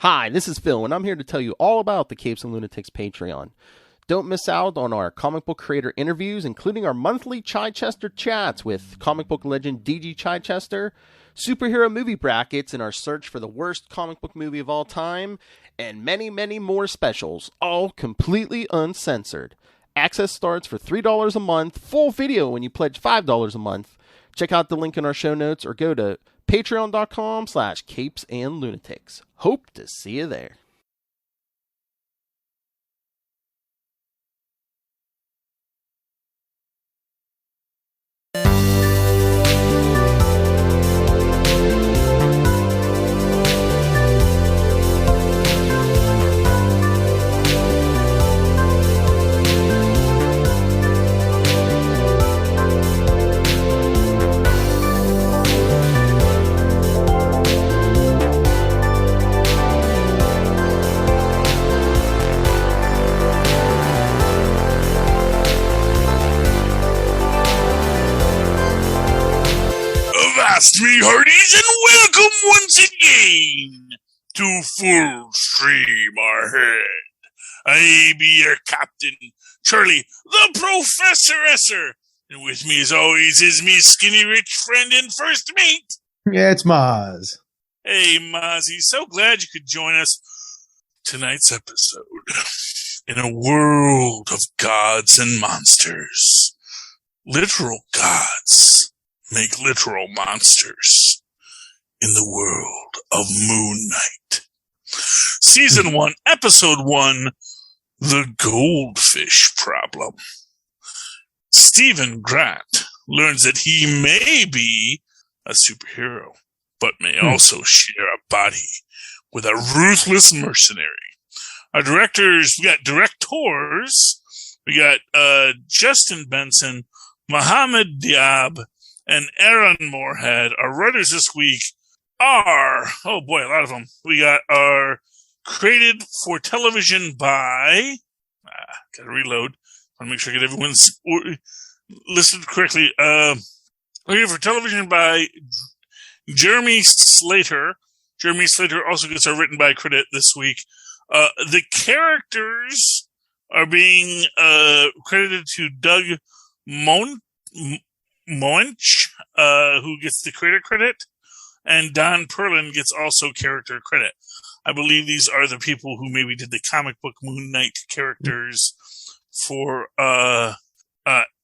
Hi, this is Phil, and I'm here to tell you all about the Capes and Lunatics Patreon. Don't miss out on our comic book creator interviews, including our monthly Chichester chats with comic book legend DG Chichester, superhero movie brackets in our search for the worst comic book movie of all time, and many, many more specials, all completely uncensored. Access starts for $3 a month, full video when you pledge $5 a month. Check out the link in our show notes or go to patreon.com/CapesandLunatics. Hope to see you there. Avast me hearties, and welcome once again to Full Stream Ahead. I be your captain, Charlie, the Professor Esser, and with me as always is me skinny rich friend and first mate. Yeah, it's Mozz. Hey Mozzie, so glad you could join us. Tonight's episode, in a world of gods and monsters, literal gods make literal monsters in the world of Moon Knight. Season 1, Episode 1, The Goldfish Problem. Stephen Grant learns that he may be a superhero, but may also share a body with a ruthless mercenary. Our directors, we got Justin Benson, Mohammed Diab, and Aaron Moorhead. Our writers this week are, oh boy, a lot of them. We got our created for television by, gotta reload. I want to make sure I get everyone's listed correctly. Created for television by Jeremy Slater. Jeremy Slater also gets our written by credit this week. The characters are being credited to Doug Monch, who gets the creator credit, and Don Perlin gets also character credit. I believe these are the people who maybe did the comic book Moon Knight characters for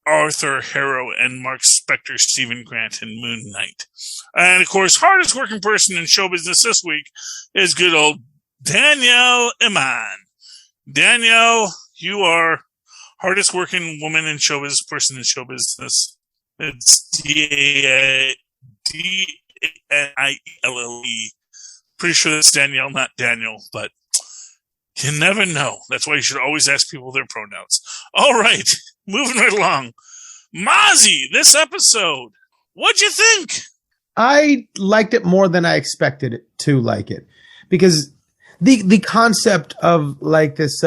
Arthur Harrow and Mark Spector, Stephen Grant, and Moon Knight. And of course, hardest working person in show business this week is good old Danielle Iman. Danielle, you are hardest working woman in show business, person in show business. It's D-A-N-I-E-L-L-E. Pretty sure that's Danielle, not Daniel, but you never know. That's why you should always ask people their pronouns. All right, moving right along. Mozzie, this episode, what'd you think? I liked it more than I expected it to like it, because the concept of like this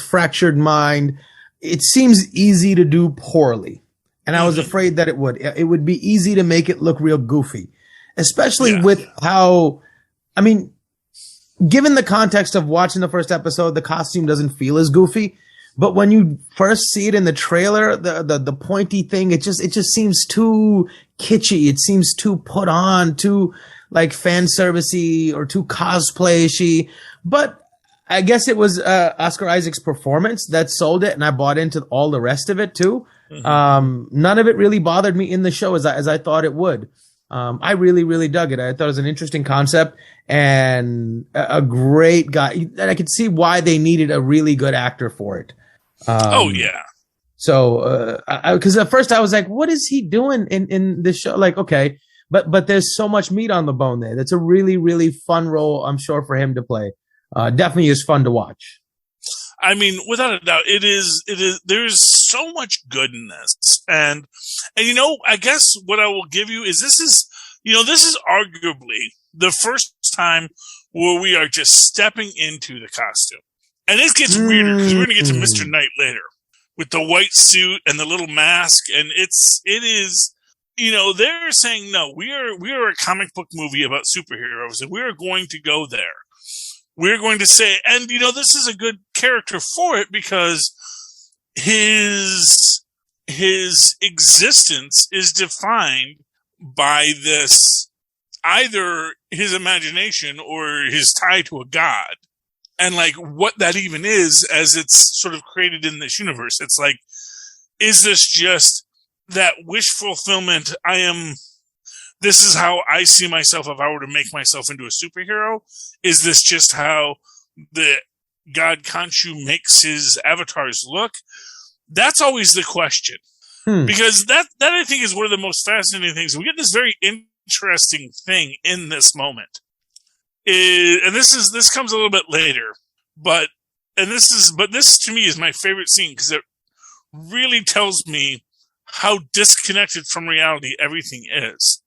fractured mind, it seems easy to do poorly. And I was afraid that it would be easy to make it look real goofy, especially with how, I mean, given the context of watching the first episode, the costume doesn't feel as goofy. But when you first see it in the trailer, the pointy thing, it just seems too kitschy. It seems too put on, too like fan servicey or too cosplay-y. But I guess it was Oscar Isaac's performance that sold it, and I bought into all the rest of it too. None of it really bothered me in the show as I thought it would. I really, really dug it. I thought it was an interesting concept and a great guy. And I could see why they needed a really good actor for it. So, because at first I was like, what is he doing in this show? Like, okay, but there's so much meat on the bone there. That's a really, really fun role, I'm sure, for him to play. Definitely is fun to watch. I mean, without a doubt, it is, there's so much good in this. And you know, I guess what I will give you is this is arguably the first time where we are just stepping into the costume. And it gets weirder because we're going to get to Mr. Knight later with the white suit and the little mask. And it is, you know, they're saying, no, we are a comic book movie about superheroes and we are going to go there. we're going to say, and this is a good character for it because his existence is defined by this, either his imagination or his tie to a god. And like what that even is as it's sort of created in this universe. It's like, is this just that wish fulfillment? This is how I see myself if I were to make myself into a superhero. Is this just how the god Khonshu makes his avatars look? That's always the question. Because that I think is one of the most fascinating things. We get this very interesting thing in this moment. And this comes a little bit later, but this to me is my favorite scene because it really tells me how disconnected from reality everything is.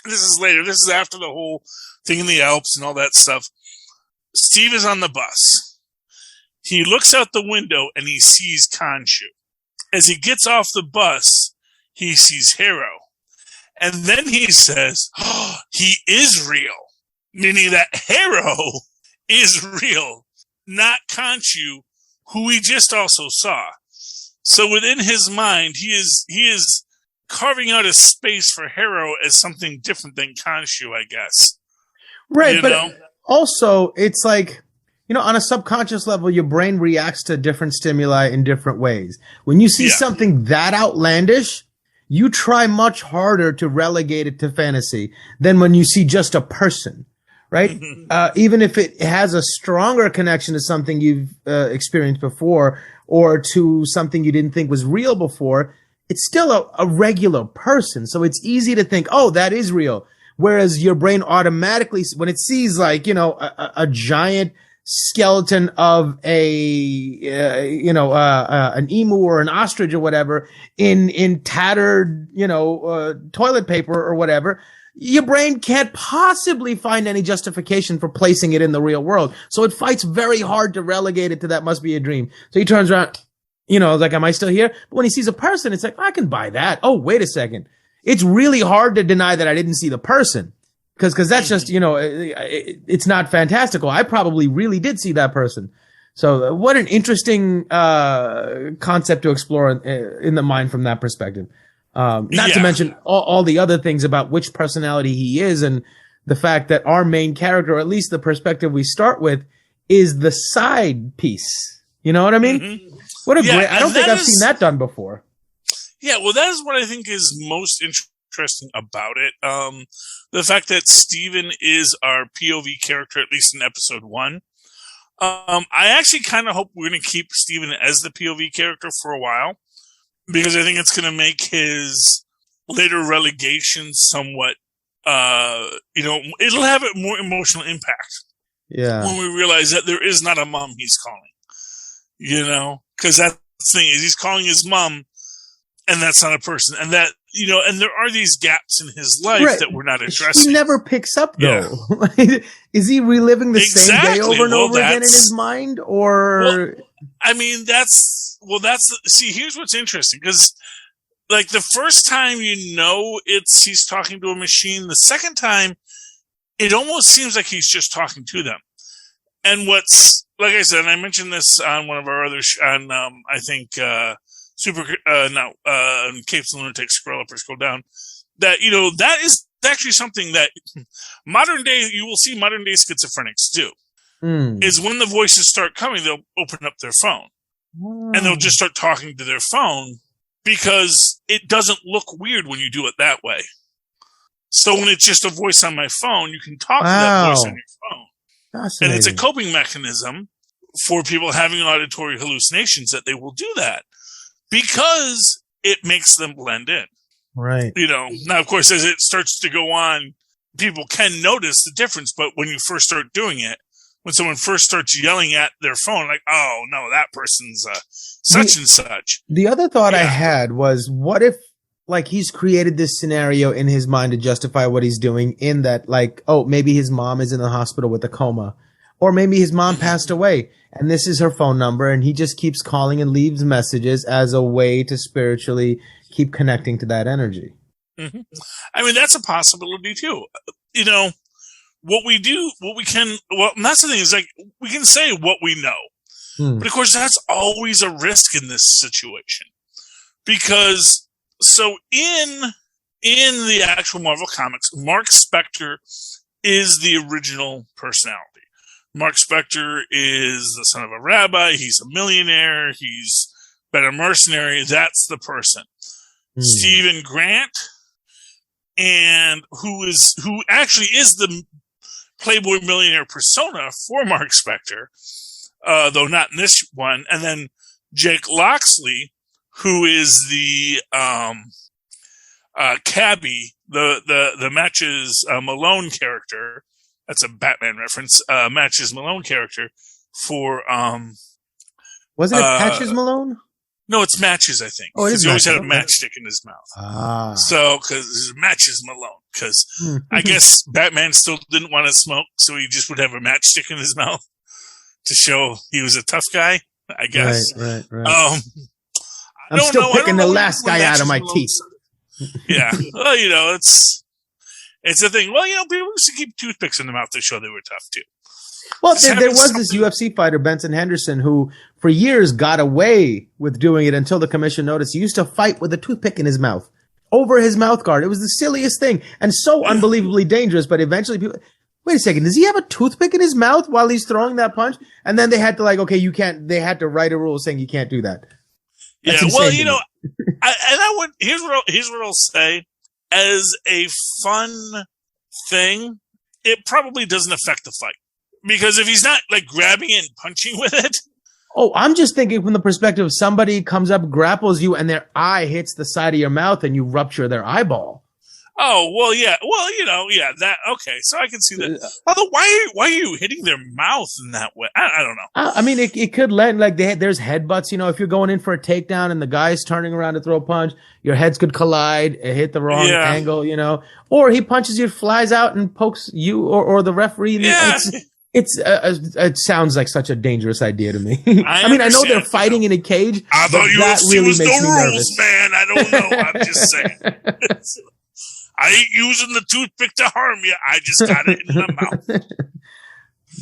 This is later. This is after the whole thing in the Alps and all that stuff. Steve is on the bus. He looks out the window and he sees Khonshu. As he gets off the bus, he sees Harrow. And then he says, oh, he is real. Meaning that Harrow is real, not Khonshu, who we just also saw. So within his mind, he is carving out a space for Harrow as something different than Khonshu, I guess. Right, but also it's like, on a subconscious level, your brain reacts to different stimuli in different ways. When you see something that outlandish, you try much harder to relegate it to fantasy than when you see just a person, right? Even if it has a stronger connection to something you've experienced before or to something you didn't think was real before, it's still a regular person. So it's easy to think, oh, that is real. Whereas your brain automatically, when it sees like, a giant skeleton of an emu or an ostrich or whatever in tattered, toilet paper or whatever, your brain can't possibly find any justification for placing it in the real world. So it fights very hard to relegate it to that must be a dream. So he turns around, like, am I still here? But when he sees a person, it's like, I can buy that. Oh, wait a second. It's really hard to deny that I didn't see the person. Because that's just, it's not fantastical. I probably really did see that person. So what an interesting concept to explore in the mind from that perspective. Not to mention all the other things about which personality he is and the fact that our main character, or at least the perspective we start with, is the side piece. You know what I mean? Mm-hmm. What a great, I don't think I've seen that done before. Yeah, well, that is what I think is most interesting about it. The fact that Steven is our POV character, at least in episode 1. I actually kind of hope we're going to keep Steven as the POV character for a while, because I think it's going to make his later relegation somewhat, it'll have a more emotional impact. Yeah. When we realize that there is not a mom he's calling, because that's the thing is he's calling his mom, and that's not a person, and that. And there are these gaps in his life that we're not addressing. He never picks up, though. Yeah. Is he reliving the same day over and over again in his mind? Or, see, here's what's interesting. Because, like, the first time he's talking to a machine. The second time, it almost seems like he's just talking to them. And what's, like I said, and I mentioned this on one of our other, I think, Capes and Lunatics, scroll up or scroll down, that, that is actually something that you will see modern day schizophrenics do, is when the voices start coming, they'll open up their phone and they'll just start talking to their phone because it doesn't look weird when you do it that way. So when it's just a voice on my phone, you can talk to that voice on your phone. And it's a coping mechanism for people having auditory hallucinations that they will do that. Because it makes them blend in. Right. Now, of course, as it starts to go on, people can notice the difference. But when you first start doing it, when someone first starts yelling at their phone, like, oh, no, that person's such and such. The other thought I had was, what if, like, he's created this scenario in his mind to justify what he's doing in that, like, oh, maybe his mom is in the hospital with a coma. Or maybe his mom passed away and this is her phone number and he just keeps calling and leaves messages as a way to spiritually keep connecting to that energy. Mm-hmm. That's a possibility too. what we can, and that's the thing is like, we can say what we know, but of course that's always a risk in this situation because, so in the actual Marvel Comics, Mark Spector is the original personality. Mark Spector is the son of a rabbi. He's a millionaire. He's been a mercenary. That's the person. Stephen Grant, and who actually is the Playboy millionaire persona for Mark Spector, though not in this one. And then Jake Loxley, who is the cabbie, the Matches Malone character. That's a Batman reference. Matches Malone character for wasn't it Patches Malone? No, it's Matches, I think. Oh, it is. He always had a matchstick in his mouth. So, because Matches Malone. Because I guess Batman still didn't want to smoke, so he just would have a matchstick in his mouth to show he was a tough guy, I guess. Right. I'm still picking the last guy out of my teeth. Yeah. Well, it's a thing. Well, people used to keep toothpicks in their mouth to show they were tough, too. Well, there was this UFC fighter, Benson Henderson, who for years got away with doing it until the commission noticed. He used to fight with a toothpick in his mouth, over his mouth guard. It was the silliest thing and so unbelievably dangerous. But eventually people, wait a second, does he have a toothpick in his mouth while he's throwing that punch? And then they had to you can't, they had to write a rule saying you can't do that. That's well, here's what I'll say. As a fun thing, it probably doesn't affect the fight. Because if he's not like grabbing it and punching with it. Oh, I'm just thinking from the perspective of somebody comes up, grapples you, and their eye hits the side of your mouth and you rupture their eyeball. Oh, well, yeah. Well, that, okay. So I can see that. Although, why are you hitting their mouth in that way? I don't know. I mean, it could lend, there's headbutts, if you're going in for a takedown and the guy's turning around to throw a punch, your heads could collide, hit the wrong angle, or he punches you, flies out and pokes you or the referee. It sounds like such a dangerous idea to me. I know they're fighting in a cage. I thought UFC really was makes no me rules, nervous. man. I don't know. I'm just saying. I ain't using the toothpick to harm you. I just got it in the mouth.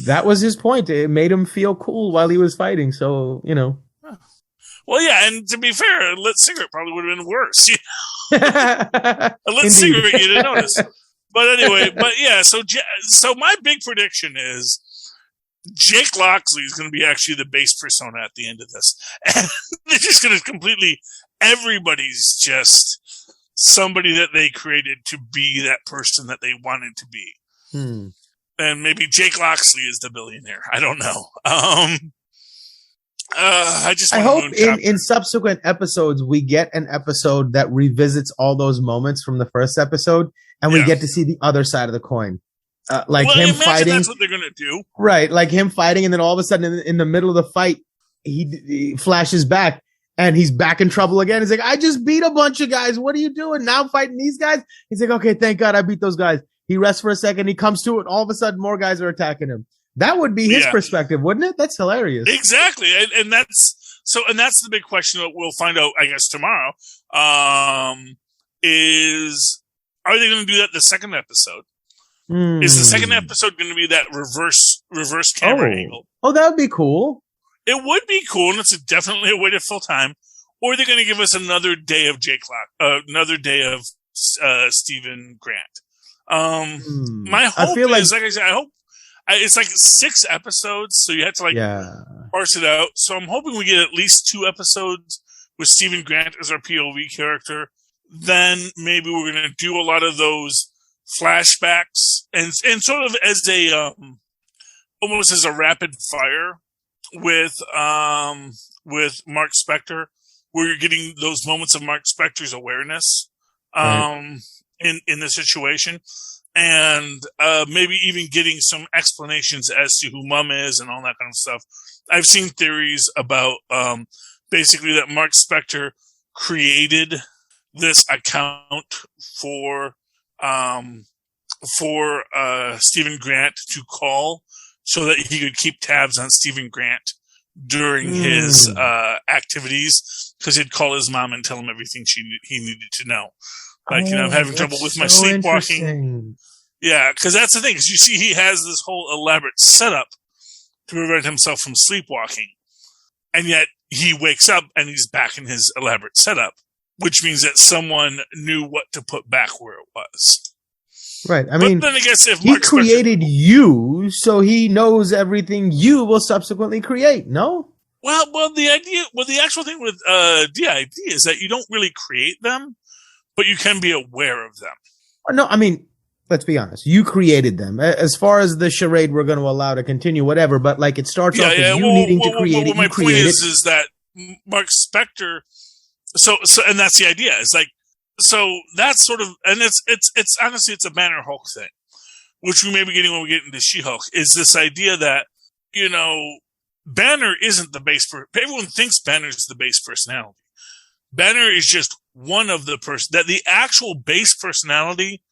That was his point. It made him feel cool while he was fighting. So, Well, yeah, and to be fair, a lit cigarette probably would have been worse. A lit cigarette, you didn't notice. But anyway, so my big prediction is Jake Loxley is going to be actually the base persona at the end of this. And they're just going to everybody's just somebody that they created to be that person that they wanted to be. And maybe Jake Loxley is the billionaire. I don't know. I hope in subsequent episodes we get an episode that revisits all those moments from the first episode, and we get to see the other side of the coin. Him fighting. That's what they're going to do. Right. Like him fighting, and then all of a sudden in the middle of the fight, he flashes back and he's back in trouble again. He's like, I just beat a bunch of guys. What are you doing now, fighting these guys? He's like, okay, thank God I beat those guys. He rests for a second. He comes to it. All of a sudden, more guys are attacking him. That would be his perspective, wouldn't it? That's hilarious. Exactly. And that's the big question that we'll find out, I guess, tomorrow, is, are they going to do that the second episode? Is the second episode going to be that reverse camera angle? Oh, that would be cool. It would be cool, and it's definitely a way to fill time. Or they're going to give us another day of another day of Stephen Grant. My hope is, like I said, I hope it's like 6 episodes, so you have to parse it out. So I'm hoping we get at least 2 episodes with Stephen Grant as our POV character. Then maybe we're going to do a lot of those flashbacks and sort of as a almost as a rapid fire with Mark Spector, where you're getting those moments of Mark Spector's awareness in the situation, and maybe even getting some explanations as to who Mum is and all that kind of stuff. I've seen theories about basically that Mark Spector created this account for Stephen Grant to call so that he could keep tabs on Stephen Grant during his activities, because he'd call his mom and tell him everything he needed to know. Like, I'm having trouble with my sleepwalking. Yeah, because that's the thing. Because you see, he has this whole elaborate setup to prevent himself from sleepwalking, and yet he wakes up and he's back in his elaborate setup, which means that someone knew what to put back where it was. Right. I mean, then I guess if he created you, so he knows everything you will subsequently create. No. Well, the actual thing with DID is that you don't really create them, but you can be aware of them. No, I mean, let's be honest. You created them. As far as the charade, we're going to allow to continue, whatever. But like, it starts off with you needing to create it. My point is that Mark Spector. So, and that's the idea. It's like, so that's sort of, and it's honestly, it's a Banner Hulk thing, which we may be getting when we get into She-Hulk. Is this idea that Banner isn't the base for. Everyone thinks Banner is the base personality. Banner is just one of the person that the actual base personality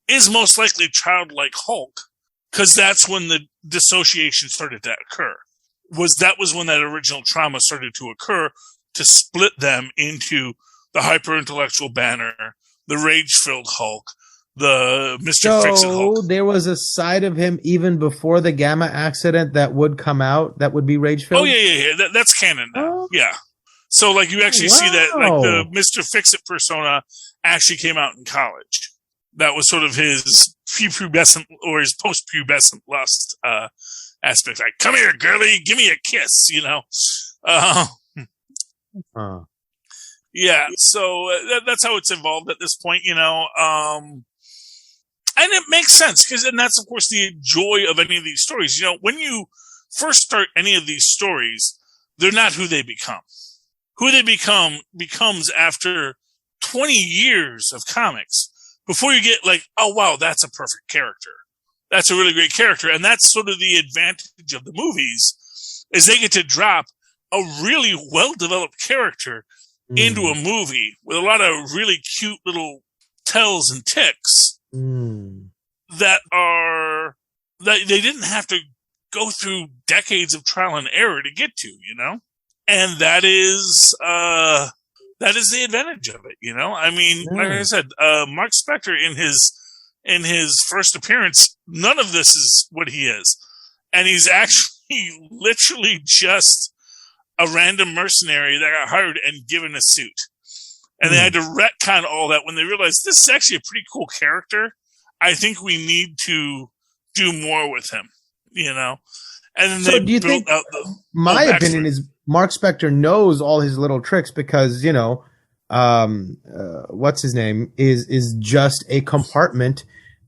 is most likely childlike Hulk, because that's when the dissociation started to occur. That was when that original trauma started to occur to split them into the hyper-intellectual Banner, the rage-filled Hulk, the Mr. Fix-It Hulk. So there was a side of him even before the Gamma accident that would come out that would be rage-filled? Oh, yeah. That's canon now. Yeah. So, like, you actually see that, like, the Mr. Fix-It persona actually came out in college. That was sort of his prepubescent or his post-pubescent lust aspect. Like, come here, girlie, give me a kiss, Yeah, so that's how it's involved at this point, and it makes sense, and that's, of course, the joy of any of these stories. When you first start any of these stories, they're not who they become. Who they become becomes after 20 years of comics, before you get like, oh, wow, that's a perfect character. That's a really great character. And that's sort of the advantage of the movies, is they get to drop a really well-developed character into a movie with a lot of really cute little tells and ticks that they didn't have to go through decades of trial and error to get to, and that is the advantage of it, I mean, like I said, Mark Spector in his first appearance, none of this is what he is, and he's actually literally just a random mercenary that got hired and given a suit. And they had to retcon all that when they realized this is actually a pretty cool character. I think we need to do more with him, And then so do you think, my opinion is Mark Spector knows all his little tricks because, what's his name is just a compartment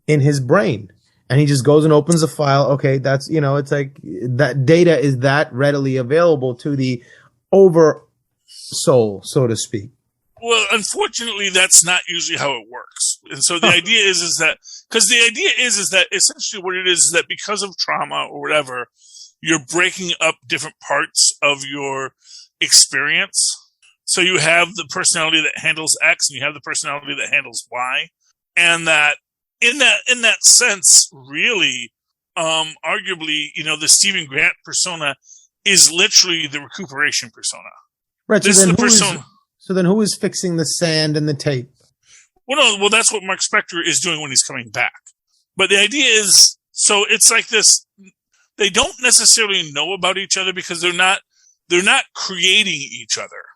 in his brain. And he just goes and opens a file. Okay, that's, it's like that data is that readily available to the over soul, so to speak. Well, unfortunately, that's not usually how it works. And so the idea is that essentially what it is that because of trauma or whatever, you're breaking up different parts of your experience. So you have the personality that handles X and you have the personality that handles Y. And that in that sense, really, arguably, the Stephen Grant persona is literally the recuperation persona. Right. This is the persona. So then who is fixing the sand and the tape? Well, that's what Mark Spector is doing when he's coming back. But the idea is, so it's like this, they don't necessarily know about each other because they're not creating each other.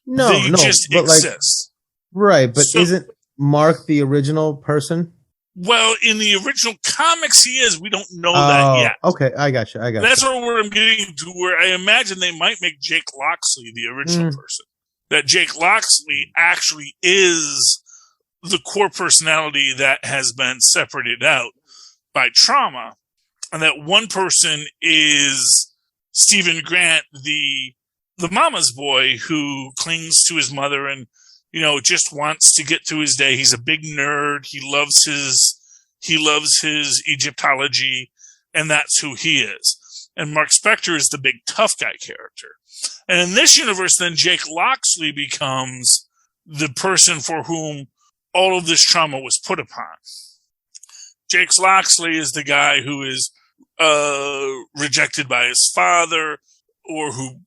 They just exist. Right, but isn't Mark the original person? Well, in the original comics, he is. We don't know that yet. Okay, I got you. That's where I'm getting to, where I imagine they might make Jake Loxley the original person. That Jake Loxley actually is the core personality that has been separated out by trauma, and that one person is Stephen Grant, the mama's boy who clings to his mother and just wants to get through his day. He's a big nerd. He loves his Egyptology, and that's who he is. And Mark Spector is the big tough guy character. And in this universe, then Jake Loxley becomes the person for whom all of this trauma was put upon. Jake Loxley is the guy who is rejected by his father, or who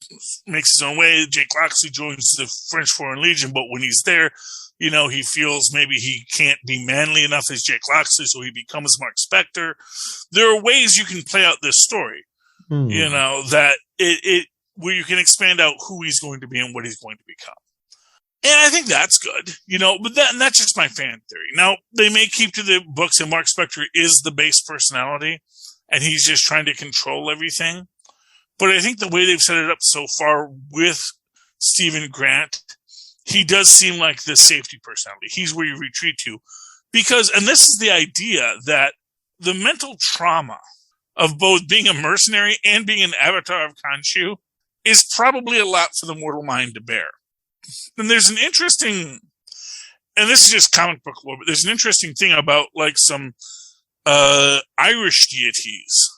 makes his own way. Jake Loxley joins the French Foreign Legion, but when he's there, You know, he feels maybe he can't be manly enough as Jake Loxley, so he becomes Mark Spector. There are ways you can play out this story, you know, that where you can expand out who he's going to be and what he's going to become. And I think that's good, you know, but that's just my fan theory. Now, they may keep to the books and Mark Spector is the base personality and he's just trying to control everything. But I think the way they've set it up so far with Stephen Grant, he does seem like the safety personality. He's where you retreat to because, and this is the idea that the mental trauma of both being a mercenary and being an avatar of Khonshu is probably a lot for the mortal mind to bear. And there's an interesting, and this is just comic book lore, but there's an interesting thing about like some Irish deities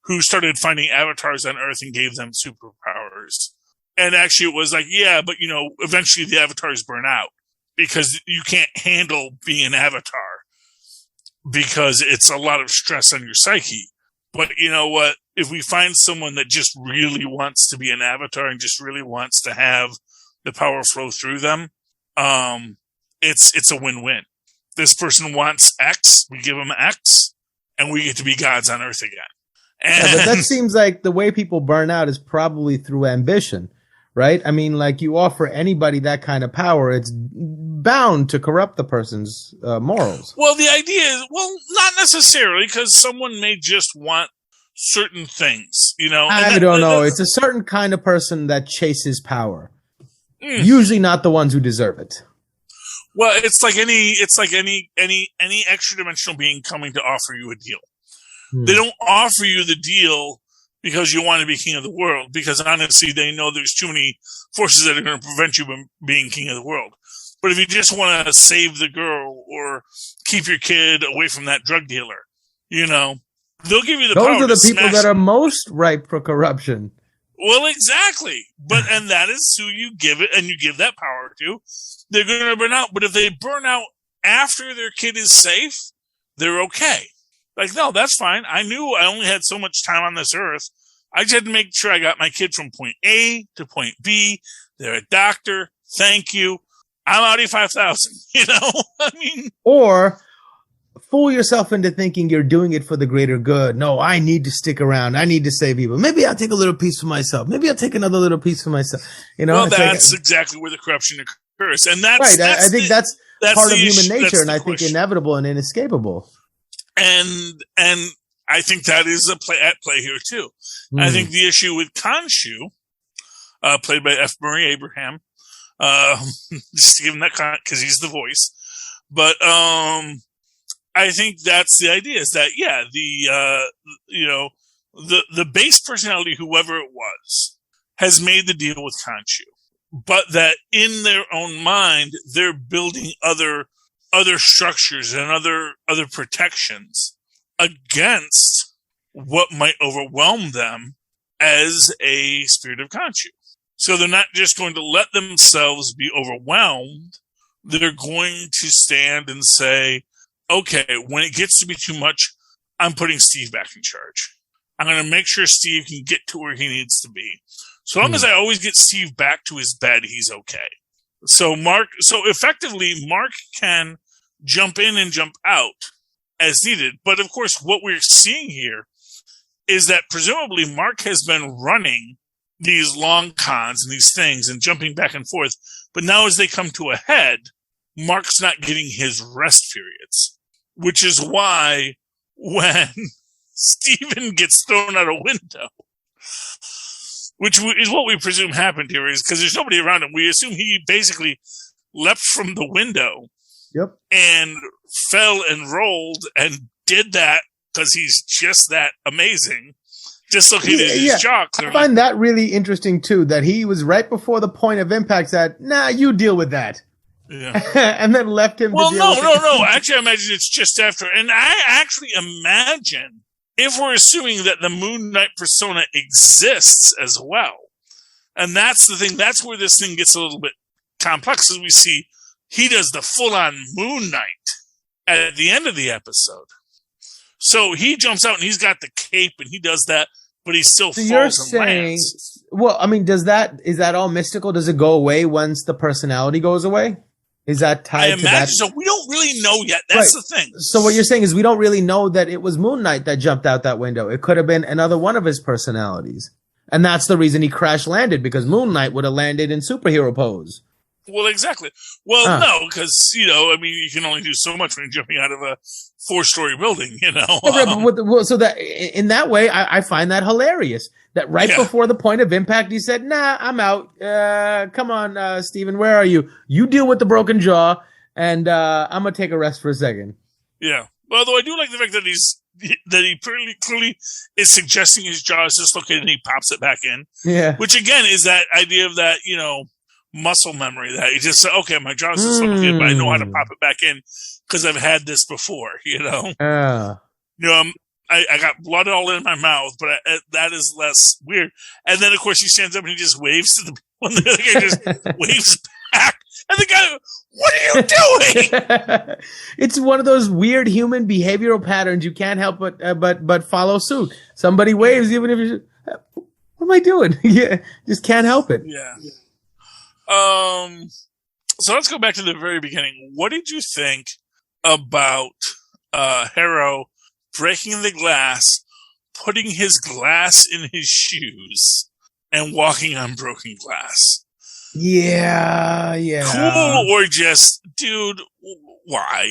who started finding avatars on Earth and gave them superpowers. And actually it was like, yeah, but you know, eventually the avatars burn out because you can't handle being an avatar because it's a lot of stress on your psyche. But you know what? If we find someone that just really wants to be an avatar and just really wants to have the power flow through them, it's a win-win. This person wants X, we give them X, and we get to be gods on Earth again. And yeah, but that seems like the way people burn out is probably through ambition, right? I mean, like you offer anybody that kind of power, it's bound to corrupt the person's morals. Well, the idea is, well, not necessarily, because someone may just want certain things, you know. I don't know. It's a certain kind of person that chases power. Usually not the ones who deserve it. Well, it's like any extra dimensional being coming to offer you a deal. They don't offer you the deal because you want to be king of the world, because honestly, they know there's too many forces that are going to prevent you from being king of the world. But if you just want to save the girl or keep your kid away from that drug dealer, you know, they'll give you the power. Those are the people that are most ripe for corruption. Well, exactly. But, and that is who you give it and you give that power to. They're going to burn out. But if they burn out after their kid is safe, they're okay. Like, no, that's fine. I knew I only had so much time on this earth. I just had to make sure I got my kid from point A to point B. They're a doctor. Thank you. I'm Audi 5000, you know? I mean. Or fool yourself into thinking you're doing it for the greater good. No, I need to stick around. I need to save people. Maybe I'll take a little piece for myself. Maybe I'll take another little piece for myself. You know, well, that's exactly where the corruption occurs. And that's right. I think that's part of human nature, and I think question. Inevitable and inescapable. And I think that is at play here too. I think the issue with Khonshu, played by F. Murray Abraham, just to give him that because he's the voice. But I think that's the idea is that the base personality, whoever it was, has made the deal with Khonshu, but that in their own mind they're building other structures and other protections against what might overwhelm them as a spirit of Khonshu. So they're not just going to let themselves be overwhelmed. They're going to stand and say, okay, when it gets to be too much, I'm putting Steve back in charge. I'm going to make sure Steve can get to where he needs to be. So long as I always get Steve back to his bed, he's okay. So effectively, Mark can jump in and jump out as needed. But of course, what we're seeing here is that presumably Mark has been running these long cons and these things and jumping back and forth. But now as they come to a head, Mark's not getting his rest periods, which is why when Steven gets thrown out a window, which is what we presume happened here, is because there's nobody around him. We assume he basically leapt from the window and fell and rolled and did that because he's just that amazing. Dislocated his jaw. I find that really interesting too, that he was right before the point of impact that, nah, you deal with that. Yeah. And then left him to deal with it. No. Actually, I imagine it's just after. And I actually imagine, if we're assuming that the Moon Knight persona exists as well, and that's the thing, that's where this thing gets a little bit complex, as we see he does the full-on Moon Knight at the end of the episode. So he jumps out and he's got the cape and he does that, but he still falls and lands. Well, I mean, is that all mystical? Does it go away once the personality goes away? Is that tied I to imagine that? so. We don't really know yet. That's Right. the thing. So what you're saying is we don't really know that it was Moon Knight that jumped out that window. It could have been another one of his personalities. And that's the reason he crash landed, because Moon Knight would have landed in superhero pose. Well, exactly. Well, no, because, I mean, you can only do so much when you're jumping out of a 4-story building, So that in that way, I find that hilarious. That right before the point of impact, he said, "Nah, I'm out. Come on, Steven, where are you? You deal with the broken jaw, and I'm gonna take a rest for a second." Yeah. Well, although I do like the fact that he clearly is suggesting his jaw is dislocated and he pops it back in. Yeah. Which again is that idea of that, muscle memory that he just said, okay, my jaw is dislocated, but I know how to pop it back in because I've had this before, I got blood all in my mouth, but that is less weird. And then, of course, he stands up and he just waves to the people, and the other guy just waves back. And the guy, what are you doing? It's one of those weird human behavioral patterns you can't help but follow suit. Somebody waves, even if you. What am I doing? Yeah, just can't help it. Yeah. So let's go back to the very beginning. What did you think about Harrow breaking the glass, putting his glass in his shoes, and walking on broken glass? Yeah. Cool or just, dude, why?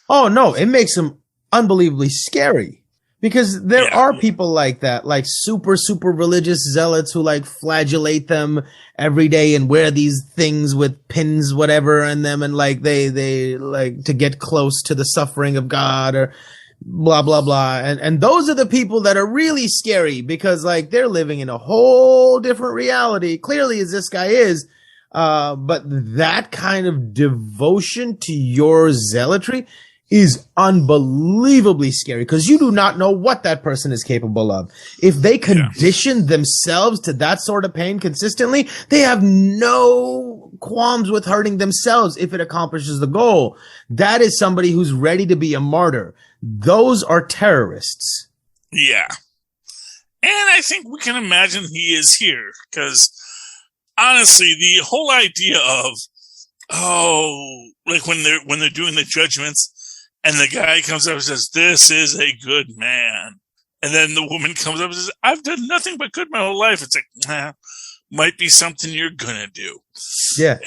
Oh, no, it makes him unbelievably scary. Because there are people like that, like super, super religious zealots who like flagellate them every day and wear these things with pins, whatever, in them. And like they like to get close to the suffering of God or blah, blah, blah. And those are the people that are really scary because like they're living in a whole different reality, clearly as this guy is. But that kind of devotion to your zealotry is unbelievably scary because you do not know what that person is capable of. If they condition themselves to that sort of pain consistently, they have no qualms with hurting themselves if it accomplishes the goal. That is somebody who's ready to be a martyr. Those are terrorists. Yeah. And I think we can imagine he is here because honestly, the whole idea of, like when they're doing the judgments, and the guy comes up and says, "This is a good man." And then the woman comes up and says, "I've done nothing but good my whole life." It's like, might be something you're gonna do. Yeah.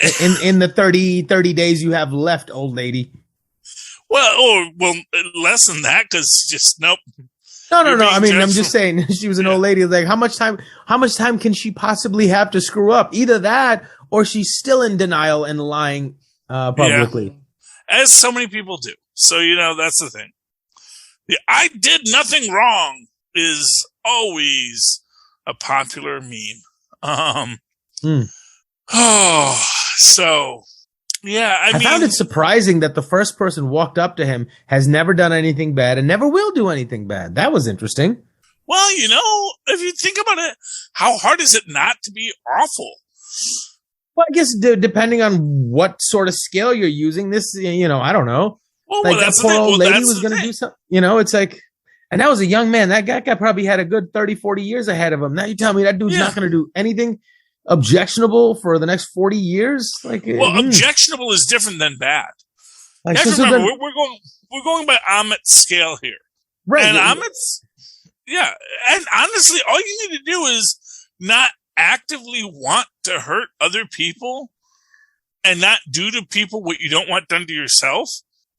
In the 30 days you have left, old lady. Well, less than that, because just, nope. No. I mean, I'm just saying she was an old lady. Like, how much time can she possibly have to screw up? Either that or she's still in denial and lying, publicly. Yeah. As so many people do. So, that's the thing. The "I did nothing wrong" is always a popular meme. So, yeah, I mean, found it surprising that the first person walked up to him has never done anything bad and never will do anything bad. That was interesting. Well, if you think about it, how hard is it not to be awful? Well, I guess depending on what sort of scale you're using, this, I don't know. Well, like that poor old lady was going to do something. It's like, and that was a young man. That guy probably had a good 30, 40 years ahead of him. Now you tell me that dude's not going to do anything objectionable for the next 40 years? Like, objectionable is different than bad. Like, remember, we're going by Amit's scale here. Right. And Amit's, and honestly, all you need to do is not actively want to hurt other people and not do to people what you don't want done to yourself.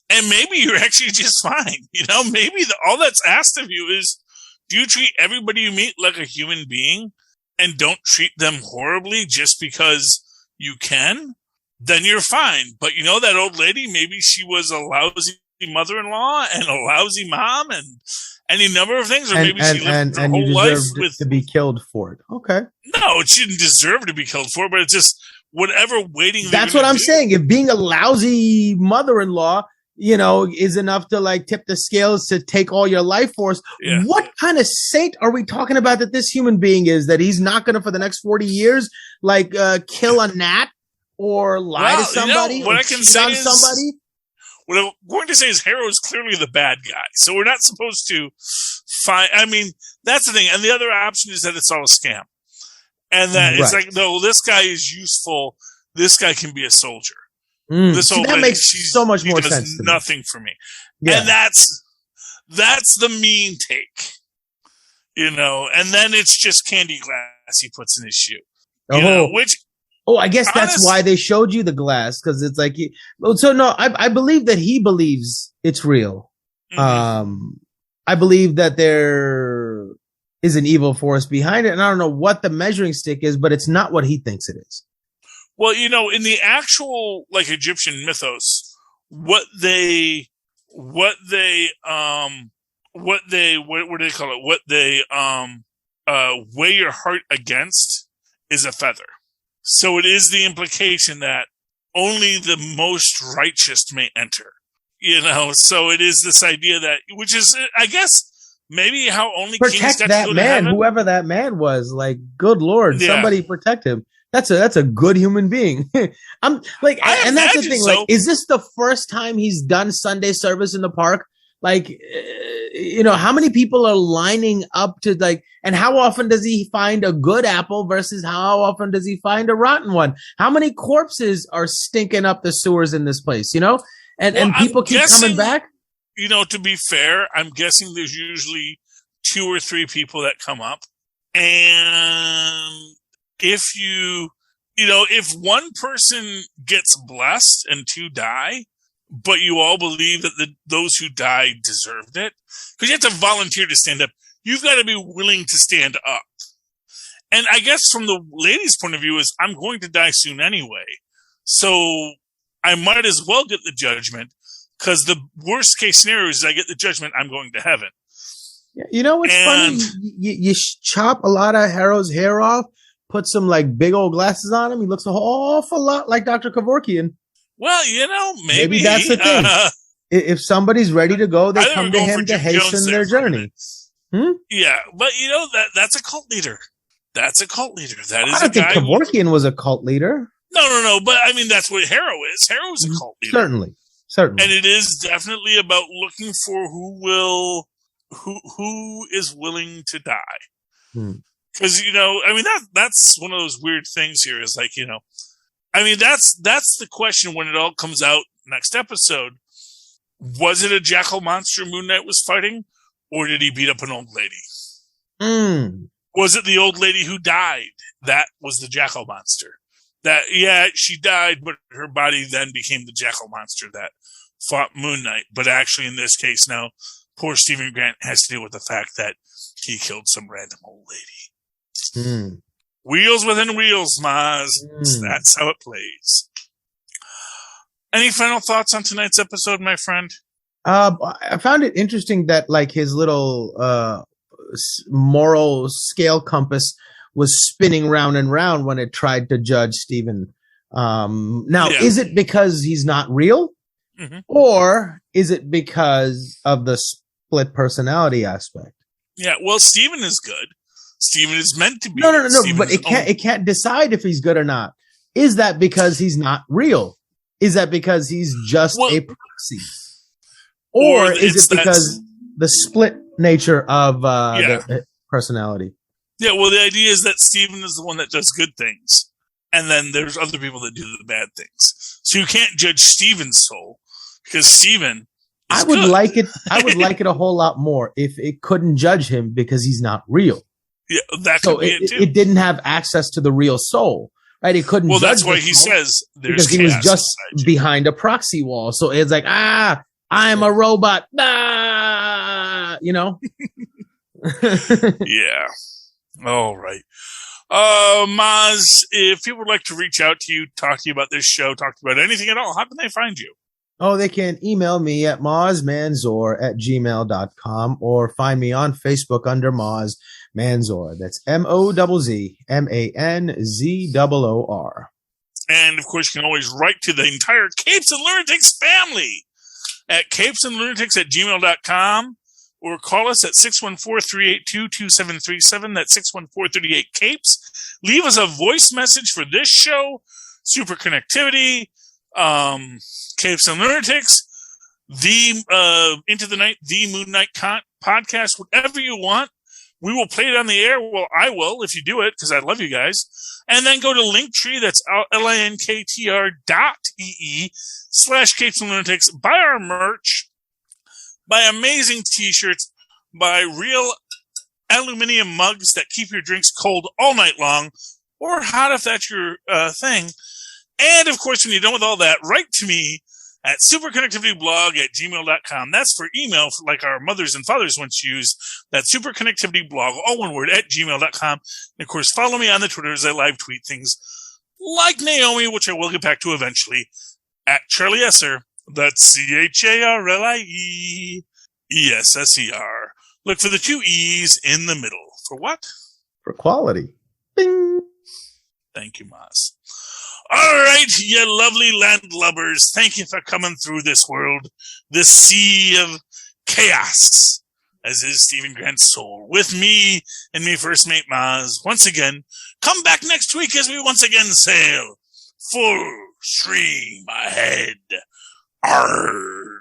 And maybe you're actually just fine. Maybe all that's asked of you is, do you treat everybody you meet like a human being and don't treat them horribly just because you can? Then you're fine. But that old lady, maybe she was a lousy mother-in-law and a lousy mom and any number of things, or maybe she lived her whole life with to be killed for it. Okay. No, she didn't deserve to be killed for it, but it's just whatever waiting. That's what I'm saying. If being a lousy mother-in-law, is enough to like tip the scales to take all your life force. Yeah. What kind of saint are we talking about that this human being is, that he's not going to, for the next 40 years, like, kill a gnat or lie to somebody what or I can cheat say on is, somebody? What I'm going to say is Harrow is clearly the bad guy. So we're not supposed to find, that's the thing. And the other option is that it's all a scam. And that it's like, no, this guy is useful. This guy can be a soldier. This See, old that lady, makes so much more does sense to me. nothing for me. Yeah. And that's the mean take. And then it's just candy glass he puts in his shoe. I guess that's why they showed you the glass, because it's like, I believe that he believes it's real. Mm-hmm. I believe that there is an evil force behind it, and I don't know what the measuring stick is, but it's not what he thinks it is. Well, in the actual Egyptian mythos, what do they call it? What they weigh your heart against is a feather. So it is the implication that only the most righteous may enter. So it is this idea that, which is, I guess, maybe how only protect kings get that to go man, to heaven. Whoever that man was. Like, good Lord, somebody protect him. That's a good human being. And that's the thing. So. Like, is this the first time he's done Sunday service in the park? Like, how many people are lining up to and how often does he find a good apple versus how often does he find a rotten one? How many corpses are stinking up the sewers in this place, And people keep coming back? To be fair, I'm guessing there's usually 2 or 3 people that come up. And if if one person gets blessed and 2 die, but you all believe that those who died deserved it, because you have to volunteer to stand up. You've got to be willing to stand up. And I guess from the lady's point of view is, I'm going to die soon anyway. So I might as well get the judgment, because the worst case scenario is I get the judgment, I'm going to heaven. You know what's funny? You chop a lot of Harrow's hair off, put some big old glasses on him. He looks an awful lot like Dr. Kevorkian. Well, maybe that's the thing. If somebody's ready to go, they come to him to hasten their journey. Yeah, but that's a cult leader. That's a cult leader. That is I don't think Kevorkian was a cult leader. No. But I mean, that's what Harrow is. Harrow is a cult leader. Certainly. And it is definitely about looking for who is willing to die. Because, that's one of those weird things here is that's the question when it all comes out next episode. Was it a jackal monster Moon Knight was fighting, or did he beat up an old lady? Was it the old lady who died? That was the jackal monster. She died, but her body then became the jackal monster that fought Moon Knight. But actually, in this case now, poor Stephen Grant has to deal with the fact that he killed some random old lady. Wheels within wheels, Mozz. That's how it plays. Any final thoughts on tonight's episode, my friend? I found it interesting that his little moral scale compass was spinning round and round when it tried to judge Stephen. Is it because he's not real? Or is it because of the split personality aspect? Yeah, well, Stephen is good. Stephen is meant to be. No. But it can't decide if he's good or not. Is that because he's not real? Is that because he's just a proxy? Or is it because the split nature of the personality? Yeah, well, the idea is that Stephen is the one that does good things, and then there's other people that do the bad things. So you can't judge Stephen's soul, because Stephen is I would good. like it. I would like it a whole lot more if it couldn't judge him because he's not real. Yeah, that could be it too. It didn't have access to the real soul, right? It couldn't. Well, judge that's why he says there's because he was just behind a proxy wall. So it's like, I'm a robot. Yeah. All right. Mozz, if people would like to reach out to you, talk to you about this show, talk to you about anything at all, how can they find you? Oh, they can email me at mozzmanzor@gmail.com or find me on Facebook under Mozz Manzor. That's MOZZMANZOOR. And, of course, you can always write to the entire Capes and Lunatics family at CapesandLunatics@gmail.com or call us at 614-382-2737. That's 614-38-CAPES. Leave us a voice message for this show, Super Connectivity, Capes and Lunatics, the Into the Night, the Moon Knight podcast, whatever you want. We will play it on the air. Well, I will if you do it, because I love you guys. And then go to Linktree, that's linktr.ee/CapesandLunatics. Buy our merch. Buy amazing t-shirts. Buy real aluminum mugs that keep your drinks cold all night long, or hot if that's your thing. And, of course, when you're done with all that, write to me at superconnectivityblog@gmail.com. That's for email, like our mothers and fathers once used. That's superconnectivityblog, all one word, @gmail.com. And, of course, follow me on the Twitter as I live tweet things like Naomi, which I will get back to eventually, at Charlie Esser. That's CharlieEsser. Look for the 2 E's in the middle. For what? For quality. Bing. Thank you, Mozz. All right, you lovely landlubbers. Thank you for coming through this world, this sea of chaos, as is Stephen Grant's soul, with me and me first mate Mozz. Once again, come back next week as we once again sail full stream ahead. Arr.